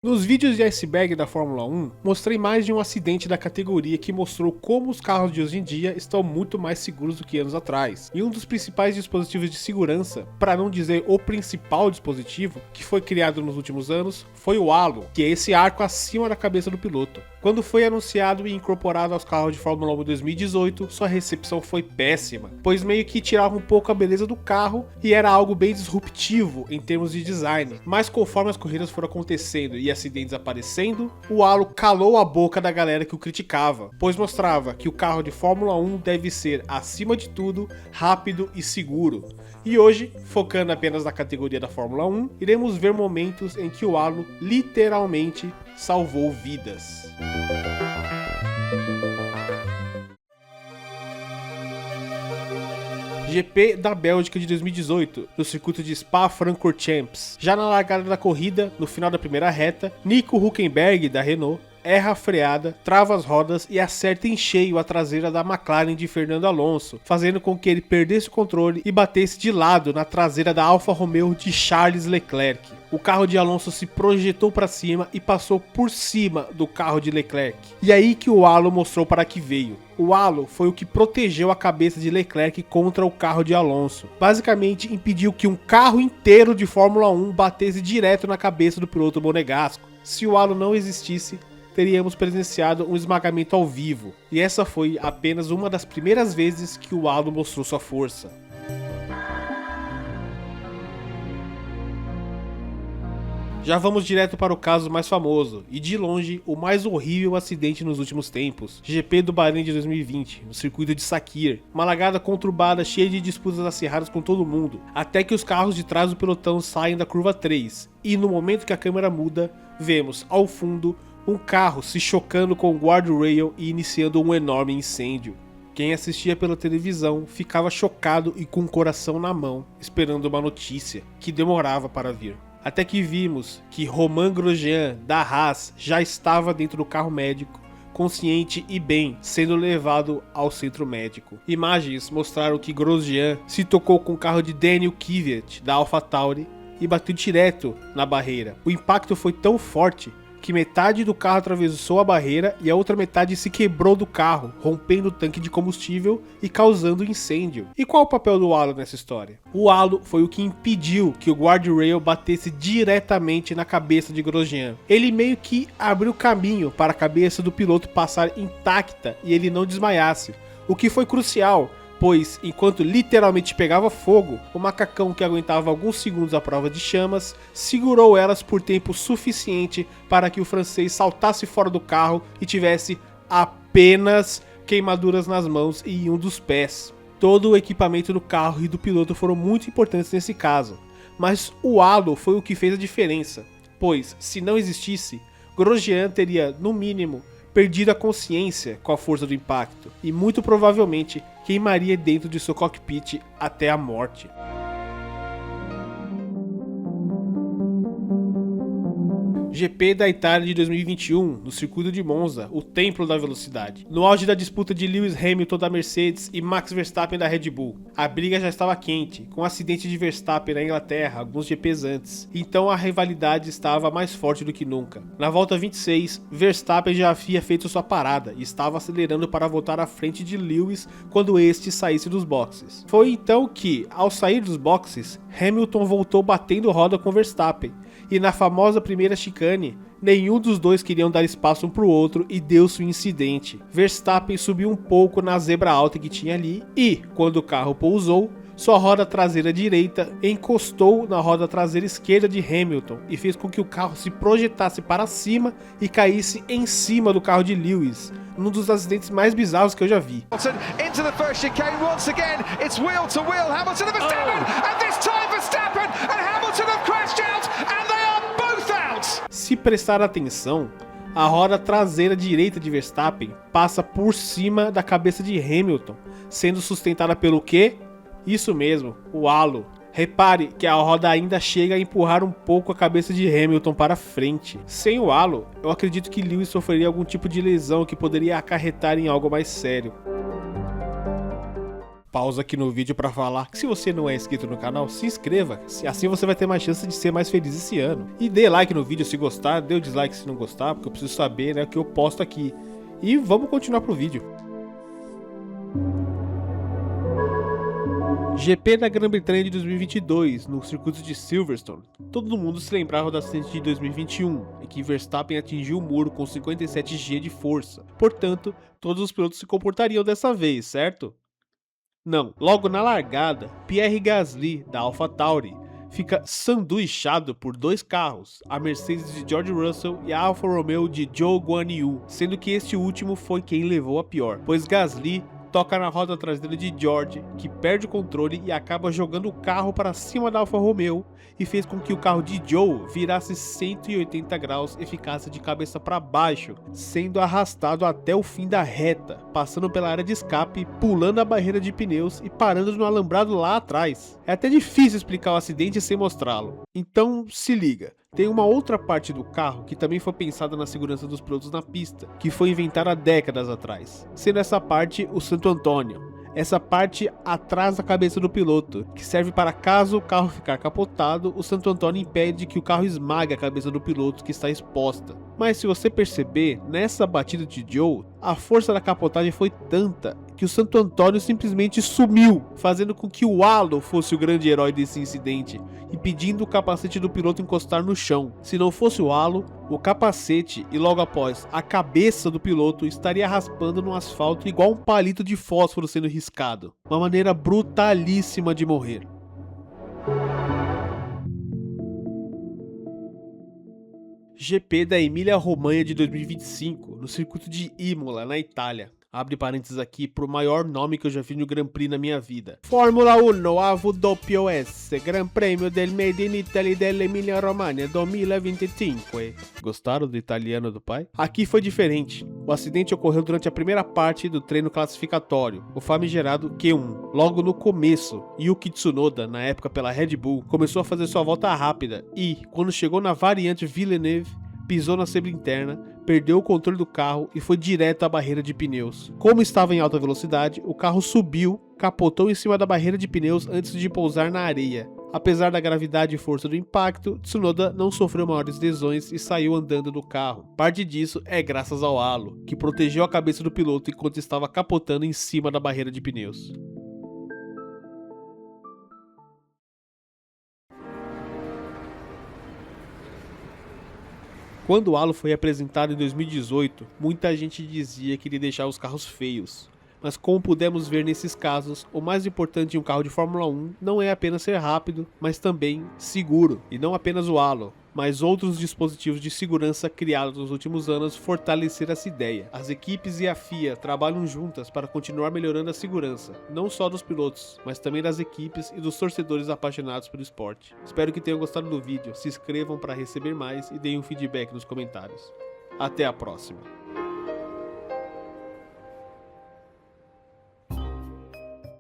Nos vídeos de iceberg da Fórmula 1, mostrei mais de um acidente da categoria que mostrou como os carros de hoje em dia estão muito mais seguros do que anos atrás. E um dos principais dispositivos de segurança, para não dizer o principal dispositivo, que foi criado nos últimos anos, foi o halo, que é esse arco acima da cabeça do piloto. Quando foi anunciado e incorporado aos carros de Fórmula 1 em 2018, sua recepção foi péssima, pois meio que tirava um pouco a beleza do carro e era algo bem disruptivo em termos de design. Mas conforme as corridas foram acontecendo e acidentes aparecendo, o halo calou a boca da galera que o criticava, pois mostrava que o carro de Fórmula 1 deve ser, acima de tudo, rápido e seguro. E hoje, focando apenas na categoria da Fórmula 1, iremos ver momentos em que o halo literalmente salvou vidas. GP da Bélgica de 2018, no circuito de Spa-Francorchamps. Já na largada da corrida, no final da primeira reta, Nico Hülkenberg, da Renault, erra a freada, trava as rodas e acerta em cheio a traseira da McLaren de Fernando Alonso, fazendo com que ele perdesse o controle e batesse de lado na traseira da Alfa Romeo de Charles Leclerc. O carro de Alonso se projetou para cima e passou por cima do carro de Leclerc. E aí que o halo mostrou para que veio. O halo foi o que protegeu a cabeça de Leclerc contra o carro de Alonso. Basicamente impediu que um carro inteiro de Fórmula 1 batesse direto na cabeça do piloto monegasco. Se o halo não existisse, teríamos presenciado um esmagamento ao vivo. E essa foi apenas uma das primeiras vezes que o halo mostrou sua força. Já vamos direto para o caso mais famoso, e de longe, o mais horrível acidente nos últimos tempos. GP do Bahrein de 2020, no circuito de Sakhir. Uma largada conturbada, cheia de disputas acirradas com todo mundo, até que os carros de trás do pelotão saem da curva 3. E no momento que a câmera muda, vemos, ao fundo, um carro se chocando com o guardrail e iniciando um enorme incêndio. Quem assistia pela televisão ficava chocado e com o coração na mão, esperando uma notícia, que demorava para vir. Até que vimos que Romain Grosjean, da Haas, já estava dentro do carro médico, consciente e bem, sendo levado ao centro médico. Imagens mostraram que Grosjean se tocou com o carro de Daniel Kvyat, da AlphaTauri, e bateu direto na barreira. O impacto foi tão forte que metade do carro atravessou a barreira e a outra metade se quebrou do carro, rompendo o tanque de combustível e causando incêndio. E qual o papel do halo nessa história? O halo foi o que impediu que o guardrail batesse diretamente na cabeça de Grosjean. Ele meio que abriu caminho para a cabeça do piloto passar intacta e ele não desmaiasse, o que foi crucial, pois, enquanto literalmente pegava fogo, o macacão, que aguentava alguns segundos à prova de chamas, segurou elas por tempo suficiente para que o francês saltasse fora do carro e tivesse apenas queimaduras nas mãos e em um dos pés. Todo o equipamento do carro e do piloto foram muito importantes nesse caso, mas o halo foi o que fez a diferença, pois, se não existisse, Grosjean teria, no mínimo, perdido a consciência com a força do impacto e muito provavelmente queimaria dentro de seu cockpit até a morte. GP da Itália de 2021, no circuito de Monza, o templo da velocidade. No auge da disputa de Lewis Hamilton da Mercedes e Max Verstappen da Red Bull, a briga já estava quente, com o acidente de Verstappen na Inglaterra alguns GPs antes, então a rivalidade estava mais forte do que nunca. Na volta 26, Verstappen já havia feito sua parada e estava acelerando para voltar à frente de Lewis quando este saísse dos boxes. Foi então que, ao sair dos boxes, Hamilton voltou batendo roda com Verstappen, e na famosa primeira chicane, nenhum dos dois queriam dar espaço um para o outro e deu-se um incidente. Verstappen subiu um pouco na zebra alta que tinha ali e, quando o carro pousou, sua roda traseira direita encostou na roda traseira esquerda de Hamilton e fez com que o carro se projetasse para cima e caísse em cima do carro de Lewis. Um dos acidentes mais bizarros que eu já vi. Into the first chicane once again. It's wheel to wheel. Hamilton and Verstappen, and this time Verstappen and Hamilton have crashed out, and they are both out. Se prestar atenção, a roda traseira direita de Verstappen passa por cima da cabeça de Hamilton, sendo sustentada pelo quê? Isso mesmo, o halo. Repare que a roda ainda chega a empurrar um pouco a cabeça de Hamilton para frente. Sem o halo, eu acredito que Lewis sofreria algum tipo de lesão que poderia acarretar em algo mais sério. Pausa aqui no vídeo para falar que se você não é inscrito no canal, se inscreva, assim você vai ter mais chance de ser mais feliz esse ano. E dê like no vídeo se gostar, dê o dislike se não gostar, porque eu preciso saber, né, o que eu posto aqui. E vamos continuar pro vídeo. GP da Grã-Bretanha de 2022, no circuito de Silverstone. Todo mundo se lembrava do acidente de 2021, em que Verstappen atingiu o muro com 57G de força. Portanto, todos os pilotos se comportariam dessa vez, certo? Não, logo na largada, Pierre Gasly, da AlphaTauri, fica sanduichado por dois carros, a Mercedes de George Russell e a Alfa Romeo de Zhou Guanyu, sendo que este último foi quem levou a pior, pois Gasly toca na roda traseira de George, que perde o controle e acaba jogando o carro para cima da Alfa Romeo e fez com que o carro de Zhou virasse 180 graus e ficasse de cabeça para baixo, sendo arrastado até o fim da reta, passando pela área de escape, pulando a barreira de pneus e parando no alambrado lá atrás. É até difícil explicar o acidente sem mostrá-lo. Então se liga. Tem uma outra parte do carro que também foi pensada na segurança dos pilotos na pista, que foi inventada há décadas atrás, sendo essa parte o Santo Antônio. Essa parte atrás da cabeça do piloto, que serve para caso o carro ficar capotado, o Santo Antônio impede que o carro esmague a cabeça do piloto que está exposta. Mas se você perceber, nessa batida de Zhou, a força da capotagem foi tanta que o Santo Antônio simplesmente sumiu, fazendo com que o halo fosse o grande herói desse incidente, impedindo o capacete do piloto encostar no chão. Se não fosse o halo, o capacete e logo após a cabeça do piloto estaria raspando no asfalto igual um palito de fósforo sendo riscado. Uma maneira brutalíssima de morrer. GP da Emília-Romanha de 2025, no circuito de Imola, na Itália. Abre parênteses aqui pro maior nome que eu já vi no Grand Prix na minha vida. Fórmula 1 AWS, Gran Premio del Made in Italy dell'Emilia-Romagna 2025. Gostaram do italiano do pai? Aqui foi diferente. O acidente ocorreu durante a primeira parte do treino classificatório, o famigerado Q1. Logo no começo, Yuki Tsunoda, na época pela Red Bull, começou a fazer sua volta rápida e, quando chegou na variante Villeneuve, pisou na zebra interna, perdeu o controle do carro e foi direto à barreira de pneus. Como estava em alta velocidade, o carro subiu, capotou em cima da barreira de pneus antes de pousar na areia. Apesar da gravidade e força do impacto, Tsunoda não sofreu maiores lesões e saiu andando do carro. Parte disso é graças ao halo, que protegeu a cabeça do piloto enquanto estava capotando em cima da barreira de pneus. Quando o halo foi apresentado em 2018, muita gente dizia que ele deixava os carros feios. Mas como pudemos ver nesses casos, o mais importante em um carro de Fórmula 1 não é apenas ser rápido, mas também seguro. E não apenas o halo, mas outros dispositivos de segurança criados nos últimos anos fortaleceram essa ideia. As equipes e a FIA trabalham juntas para continuar melhorando a segurança, não só dos pilotos, mas também das equipes e dos torcedores apaixonados pelo esporte. Espero que tenham gostado do vídeo, se inscrevam para receber mais e deem um feedback nos comentários. Até a próxima!